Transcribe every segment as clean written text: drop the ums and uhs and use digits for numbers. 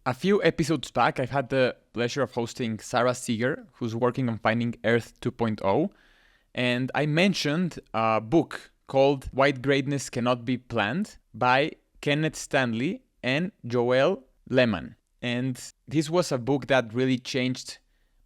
A few episodes back, I've had the pleasure of hosting Sarah Seeger, who's working on finding Earth 2.0. And I mentioned a book called Why Greatness Cannot Be Planned by Kenneth Stanley and Joel Lehman. And this was a book that really changed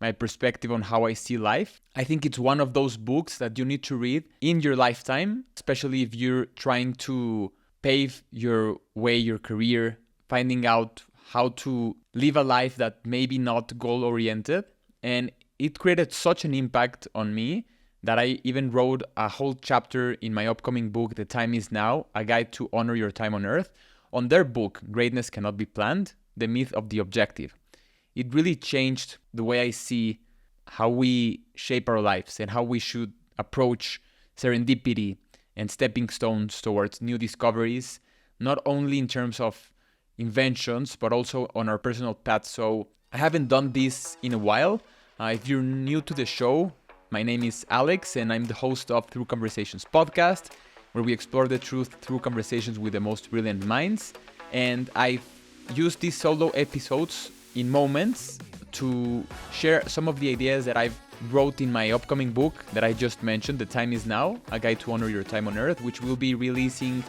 my perspective on how I see life. I think it's one of those books that you need to read in your lifetime, especially if you're trying to pave your way, your career, finding out how to live a life that maybe not goal-oriented. And it created such an impact on me that I even wrote a whole chapter in my upcoming book, The Time Is Now, A Guide to Honor Your Time on Earth, on their book, Greatness Cannot Be Planned, The Myth of the Objective. It really changed the way I see how we shape our lives and how we should approach serendipity and stepping stones towards new discoveries, not only in terms of inventions, but also on our personal path. So I haven't done this in a while. If you're new to the show, my name is Alex and I'm the host of Through Conversations podcast, where we explore the truth through conversations with the most brilliant minds. And I've used these solo episodes in moments to share some of the ideas that I've wrote in my upcoming book that I just mentioned, The Time Is Now, A Guide to Honor Your Time on Earth, which will be releasing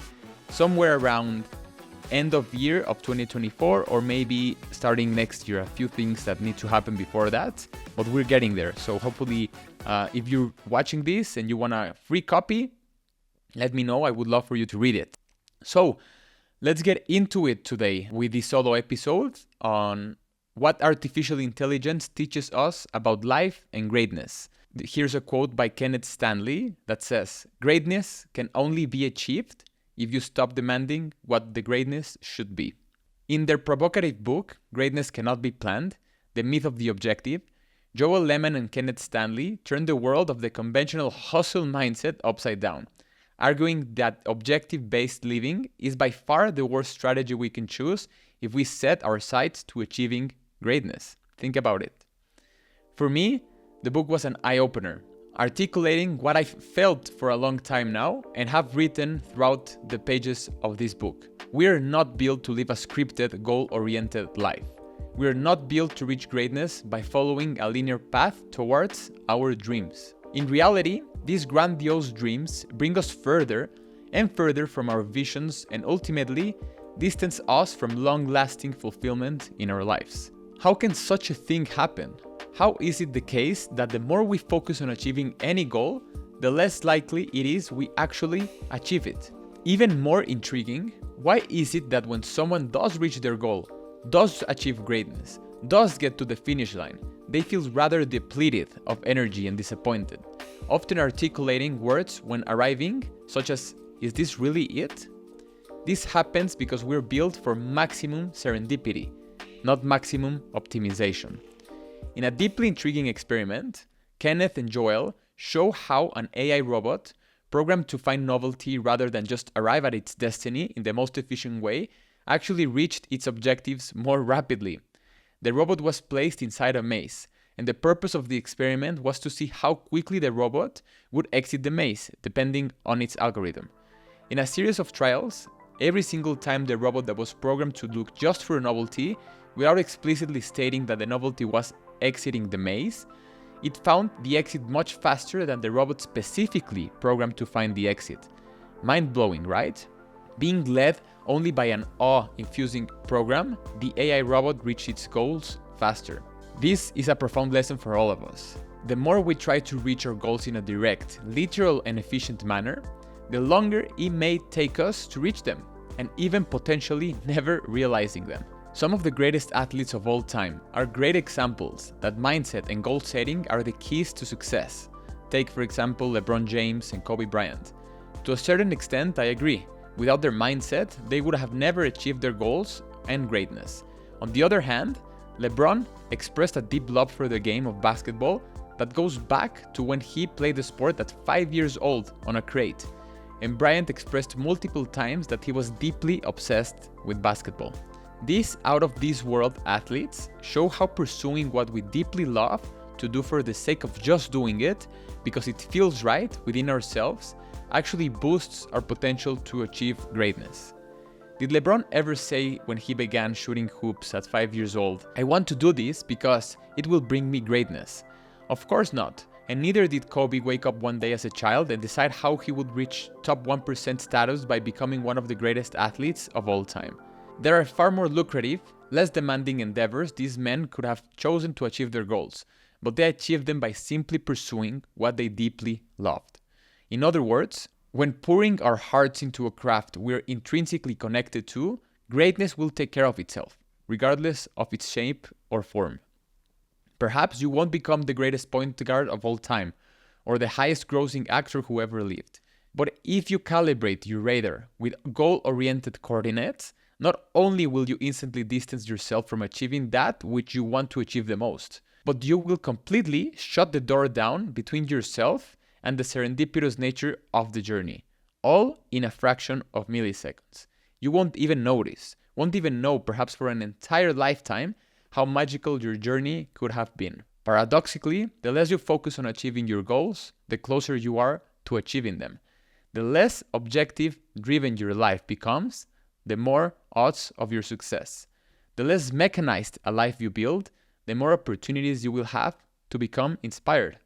somewhere around end of year of 2024 or maybe starting next year. A few things that need to happen before that, but we're getting there. So hopefully if you're watching this and you want a free copy, let me know. I would love for you to read it. So let's get into it today with this solo episode on what artificial intelligence teaches us about life and greatness. Here's a quote by Kenneth Stanley that says, "Greatness can only be achieved if you stop demanding what the greatness should be." In their provocative book, Greatness Cannot Be Planned, The Myth of the Objective, Joel Lehman and Kenneth Stanley turned the world of the conventional hustle mindset upside down, arguing that objective-based living is by far the worst strategy we can choose if we set our sights to achieving greatness. Think about it. For me, the book was an eye-opener, articulating what I've felt for a long time now and have written throughout the pages of this book. We are not built to live a scripted, goal-oriented life. We are not built to reach greatness by following a linear path towards our dreams. In reality, these grandiose dreams bring us further and further from our visions and ultimately distance us from long-lasting fulfillment in our lives. How can such a thing happen? How is it the case that the more we focus on achieving any goal, the less likely it is we actually achieve it? Even more intriguing, why is it that when someone does reach their goal, does achieve greatness, does get to the finish line, they feel rather depleted of energy and disappointed, often articulating words when arriving, such as, "Is this really it?" This happens because we're built for maximum serendipity, not maximum optimization. In a deeply intriguing experiment, Kenneth and Joel show how an AI robot, programmed to find novelty rather than just arrive at its destiny in the most efficient way, actually reached its objectives more rapidly. The robot was placed inside a maze, and the purpose of the experiment was to see how quickly the robot would exit the maze, depending on its algorithm. In a series of trials, every single time the robot that was programmed to look just for a novelty, without explicitly stating that the novelty was exiting the maze, it found the exit much faster than the robot specifically programmed to find the exit. Mind-blowing, right? Being led only by an awe-infusing program, the AI robot reached its goals faster. This is a profound lesson for all of us. The more we try to reach our goals in a direct, literal, and efficient manner, the longer it may take us to reach them, and even potentially never realizing them. Some of the greatest athletes of all time are great examples that mindset and goal setting are the keys to success. Take, for example, LeBron James and Kobe Bryant. To a certain extent, I agree. Without their mindset, they would have never achieved their goals and greatness. On the other hand, LeBron expressed a deep love for the game of basketball that goes back to when he played the sport at 5 years old on a crate. And Bryant expressed multiple times that he was deeply obsessed with basketball. These out-of-this-world athletes show how pursuing what we deeply love to do for the sake of just doing it, because it feels right within ourselves, actually boosts our potential to achieve greatness. Did LeBron ever say when he began shooting hoops at 5 years old, "I want to do this because it will bring me greatness"? Of course not. And neither did Kobe wake up one day as a child and decide how he would reach top 1% status by becoming one of the greatest athletes of all time. There are far more lucrative, less demanding endeavors these men could have chosen to achieve their goals, but they achieved them by simply pursuing what they deeply loved. In other words, when pouring our hearts into a craft we're intrinsically connected to, greatness will take care of itself, regardless of its shape or form. Perhaps you won't become the greatest point guard of all time, or the highest grossing actor who ever lived. But if you calibrate your radar with goal-oriented coordinates, not only will you instantly distance yourself from achieving that which you want to achieve the most, but you will completely shut the door down between yourself and the serendipitous nature of the journey, all in a fraction of milliseconds. You won't even notice, won't even know perhaps for an entire lifetime how magical your journey could have been. Paradoxically, the less you focus on achieving your goals, the closer you are to achieving them. The less objective driven your life becomes, the more odds of your success. The less mechanized a life you build, the more opportunities you will have to become inspired.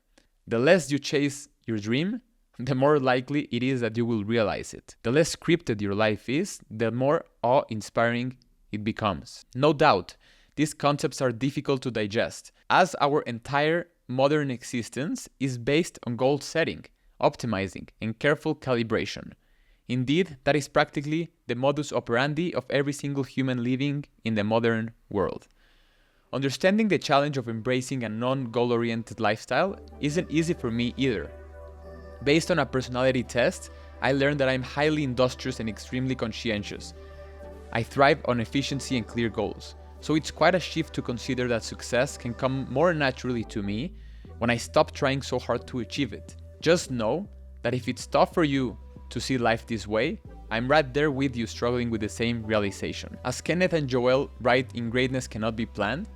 The less you chase your dream, the more likely it is that you will realize it. The less scripted your life is, the more awe-inspiring it becomes. No doubt, these concepts are difficult to digest, as our entire modern existence is based on goal setting, optimizing, and careful calibration. Indeed, that is practically the modus operandi of every single human living in the modern world. Understanding the challenge of embracing a non-goal-oriented lifestyle isn't easy for me either. Based on a personality test, I learned that I'm highly industrious and extremely conscientious. I thrive on efficiency and clear goals, so it's quite a shift to consider that success can come more naturally to me when I stop trying so hard to achieve it. Just know that if it's tough for you to see life this way, I'm right there with you struggling with the same realization. As Kenneth and Joel write in Greatness Cannot Be Planned,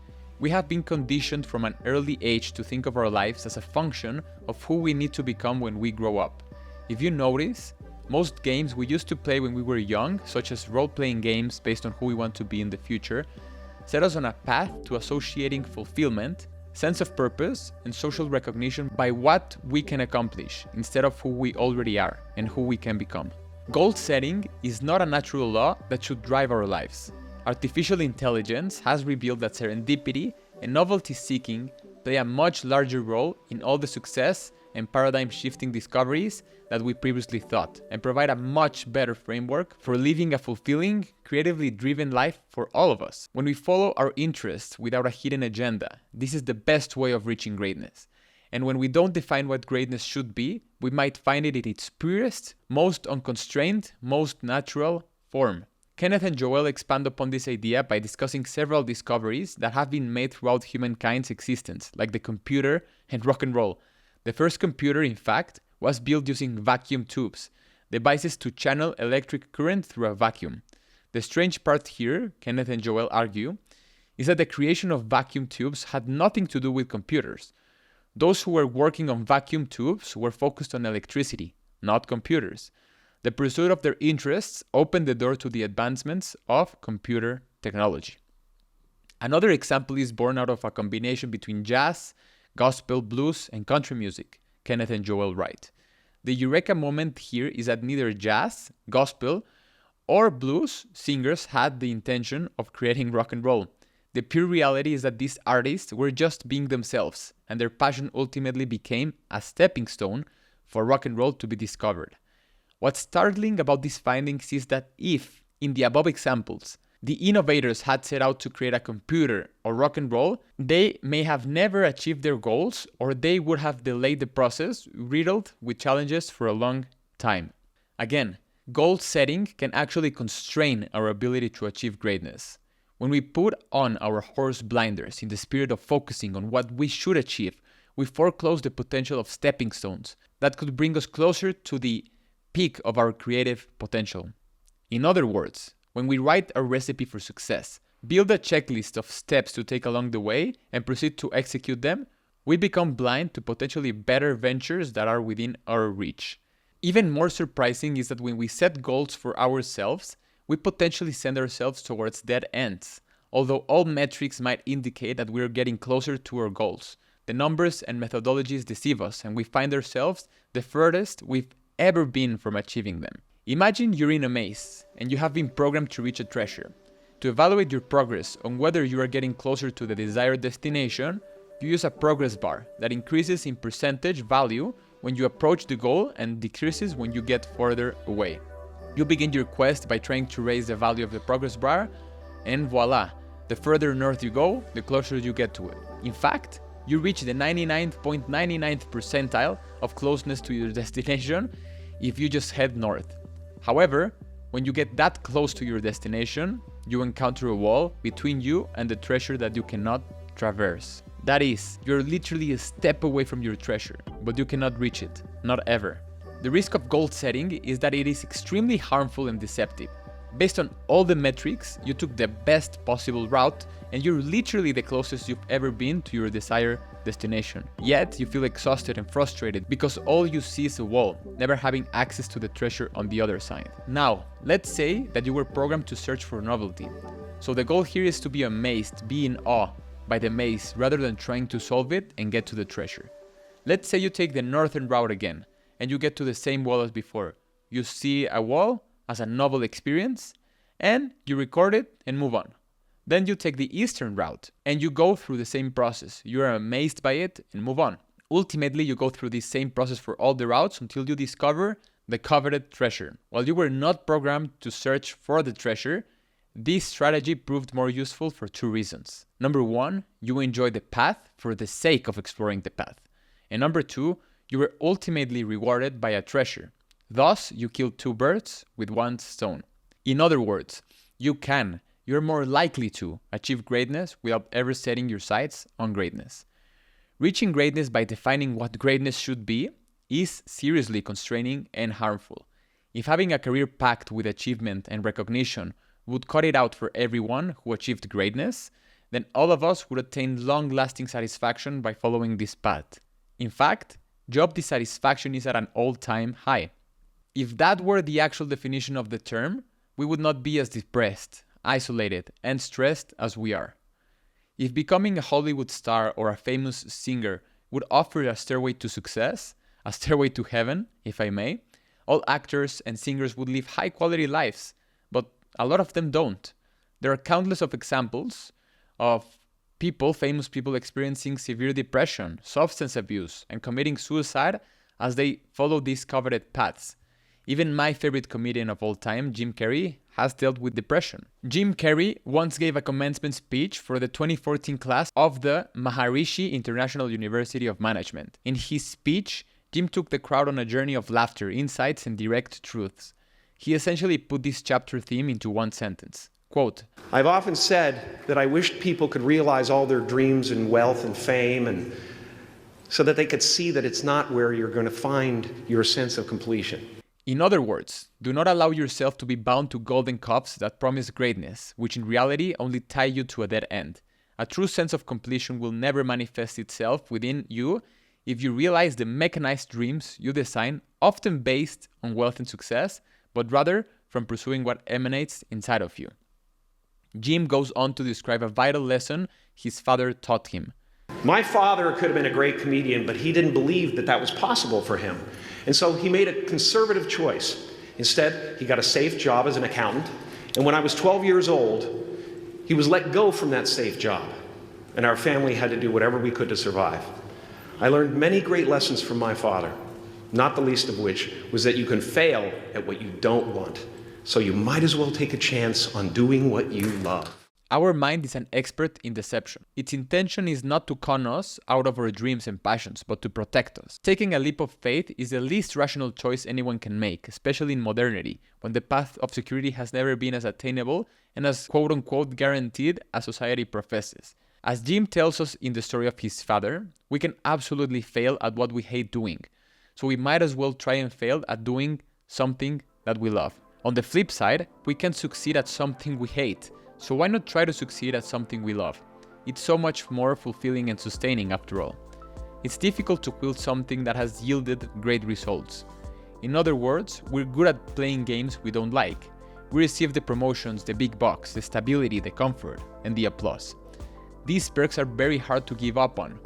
we have been conditioned from an early age to think of our lives as a function of who we need to become when we grow up. If you notice, most games we used to play when we were young, such as role-playing games based on who we want to be in the future, set us on a path to associating fulfillment, sense of purpose, and social recognition by what we can accomplish instead of who we already are and who we can become. Goal setting is not a natural law that should drive our lives. Artificial intelligence has revealed that serendipity and novelty seeking play a much larger role in all the success and paradigm-shifting discoveries that we previously thought, and provide a much better framework for living a fulfilling, creatively driven life for all of us. When we follow our interests without a hidden agenda, this is the best way of reaching greatness. And when we don't define what greatness should be, we might find it in its purest, most unconstrained, most natural form. Kenneth and Joel expand upon this idea by discussing several discoveries that have been made throughout humankind's existence, like the computer and rock and roll. The first computer, in fact, was built using vacuum tubes, devices to channel electric current through a vacuum. The strange part here, Kenneth and Joel argue, is that the creation of vacuum tubes had nothing to do with computers. Those who were working on vacuum tubes were focused on electricity, not computers. The pursuit of their interests opened the door to the advancements of computer technology. Another example is born out of a combination between jazz, gospel, blues, and country music, Kenneth and Joel write. The eureka moment here is that neither jazz, gospel, or blues singers had the intention of creating rock and roll. The pure reality is that these artists were just being themselves, and their passion ultimately became a stepping stone for rock and roll to be discovered. What's startling about these findings is that if, in the above examples, the innovators had set out to create a computer or rock and roll, they may have never achieved their goals, or they would have delayed the process, riddled with challenges for a long time. Again, goal setting can actually constrain our ability to achieve greatness. When we put on our horse blinders in the spirit of focusing on what we should achieve, we foreclose the potential of stepping stones that could bring us closer to the peak of our creative potential. In other words, when we write a recipe for success, build a checklist of steps to take along the way, and proceed to execute them, we become blind to potentially better ventures that are within our reach. Even more surprising is that when we set goals for ourselves, we potentially send ourselves towards dead ends. Although all metrics might indicate that we're getting closer to our goals, the numbers and methodologies deceive us and we find ourselves the furthest we've ever been from achieving them. Imagine you're in a maze and you have been programmed to reach a treasure. To evaluate your progress on whether you are getting closer to the desired destination, you use a progress bar that increases in percentage value when you approach the goal and decreases when you get further away. You begin your quest by trying to raise the value of the progress bar, and voila, the further north you go, the closer you get to it. In fact, you reach the 99.99th percentile of closeness to your destination if you just head north. However, when you get that close to your destination, you encounter a wall between you and the treasure that you cannot traverse. That is, you're literally a step away from your treasure, but you cannot reach it, not ever. The risk of goal setting is that it is extremely harmful and deceptive. Based on all the metrics, you took the best possible route and you're literally the closest you've ever been to your desired destination. Yet, you feel exhausted and frustrated because all you see is a wall, never having access to the treasure on the other side. Now, let's say that you were programmed to search for novelty. So the goal here is to be amazed, be in awe by the maze rather than trying to solve it and get to the treasure. Let's say you take the northern route again and you get to the same wall as before. You see a wall as a novel experience and you record it and move on. Then you take the eastern route and you go through the same process. You are amazed by it and move on. Ultimately, you go through this same process for all the routes until you discover the coveted treasure. While you were not programmed to search for the treasure, this strategy proved more useful for two reasons. Number one, you enjoy the path for the sake of exploring the path. And number two, you were ultimately rewarded by a treasure. Thus, you killed two birds with one stone. In other words, you're more likely to achieve greatness without ever setting your sights on greatness. Reaching greatness by defining what greatness should be is seriously constraining and harmful. If having a career packed with achievement and recognition would cut it out for everyone who achieved greatness, then all of us would attain long-lasting satisfaction by following this path. In fact, job dissatisfaction is at an all-time high. If that were the actual definition of the term, we would not be as depressed, isolated, and stressed as we are. If becoming a Hollywood star or a famous singer would offer a stairway to success, a stairway to heaven, if I may, all actors and singers would live high-quality lives, but a lot of them don't. There are countless of examples of famous people experiencing severe depression, substance abuse, and committing suicide as they follow these coveted paths. Even my favorite comedian of all time, Jim Carrey, has dealt with depression. Jim Carrey once gave a commencement speech for the 2014 class of the Maharishi International University of Management. In his speech, Jim took the crowd on a journey of laughter, insights, and direct truths. He essentially put this chapter theme into one sentence. Quote, I've often said that I wished people could realize all their dreams and wealth and fame, and so that they could see that it's not where you're going to find your sense of completion. In other words, do not allow yourself to be bound to golden cups that promise greatness, which in reality only tie you to a dead end. A true sense of completion will never manifest itself within you if you realize the mechanized dreams you design, often based on wealth and success, but rather from pursuing what emanates inside of you. Jim goes on to describe a vital lesson his father taught him. My father could have been a great comedian, but he didn't believe that that was possible for him. And so he made a conservative choice. Instead, he got a safe job as an accountant. And when I was 12 years old, he was let go from that safe job. And our family had to do whatever we could to survive. I learned many great lessons from my father, not the least of which was that you can fail at what you don't want. So you might as well take a chance on doing what you love. Our mind is an expert in deception. Its intention is not to con us out of our dreams and passions, but to protect us. Taking a leap of faith is the least rational choice anyone can make, especially in modernity, when the path of security has never been as attainable and as quote-unquote guaranteed as society professes. As Jim tells us in the story of his father, we can absolutely fail at what we hate doing. So we might as well try and fail at doing something that we love. On the flip side, we can succeed at something we hate. So why not try to succeed at something we love? It's so much more fulfilling and sustaining after all. It's difficult to quit something that has yielded great results. In other words, we're good at playing games we don't like. We receive the promotions, the big bucks, the stability, the comfort, and the applause. These perks are very hard to give up on,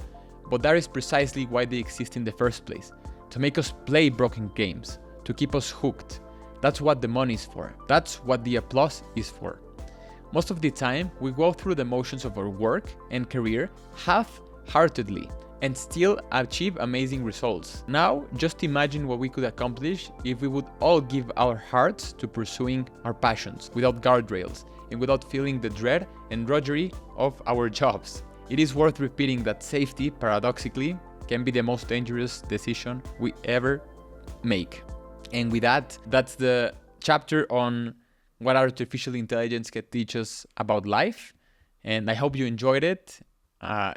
but that is precisely why they exist in the first place, to make us play broken games, to keep us hooked. That's what the money is for. That's what the applause is for. Most of the time, we go through the motions of our work and career half-heartedly and still achieve amazing results. Now, just imagine what we could accomplish if we would all give our hearts to pursuing our passions without guardrails and without feeling the dread and drudgery of our jobs. It is worth repeating that safety, paradoxically, can be the most dangerous decision we ever make. And with that, that's the chapter on what artificial intelligence can teach us about life. And I hope you enjoyed it.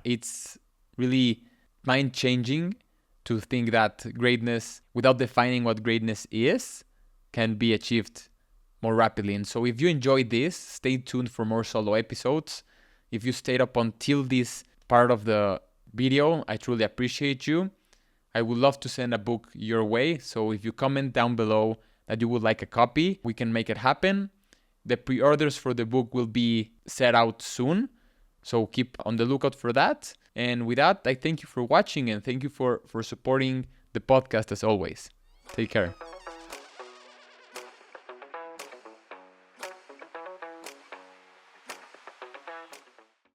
It's really mind-changing to think that greatness, without defining what greatness is, can be achieved more rapidly. And so if you enjoyed this, stay tuned for more solo episodes. If you stayed up until this part of the video, I truly appreciate you. I would love to send a book your way. So if you comment down below that you would like a copy, we can make it happen. The pre-orders for the book will be set out soon. So keep on the lookout for that. And with that, I thank you for watching and thank you for supporting the podcast as always. Take care.